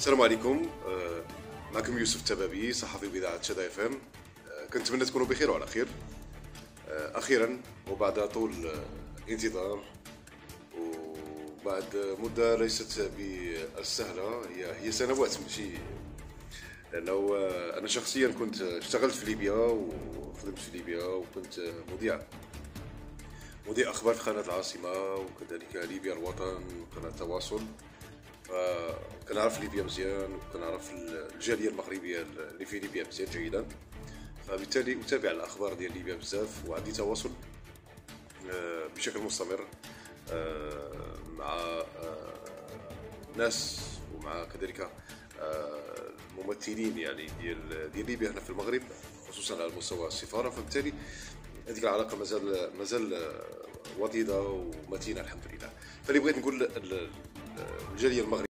السلام عليكم. معكم يوسف التبابي، صحفي بإذاعة شذا اف ام. كنتمنى تكونوا بخير وعلى خير. أخيرا وبعد طول انتظار وبعد مدة ليست بالسهلة، هي سنوات ماشي، لأنه أنا شخصيا كنت اشتغلت في ليبيا وخدمت في ليبيا وكنت مذيع أخبار في قناة العاصمة، وكذلك ليبيا الوطن وقناة التواصل. فكنعرف ليبيا مزيان وكنعرف الجالية المغربية اللي في ليبيا مزيان جيدا، فبالتالي أتابع الأخبار ديال ليبيا بزاف، وعندي تواصل بشكل مستمر مع ناس ومع كذلك الممثلين يعني ديال ليبيا هنا في المغرب، خصوصا على مستوى السفارة. فبالتالي هذيك العلاقة مازال وطيدة ومتينة الحمد لله. فاللي بغيت نقول الجالية المغربية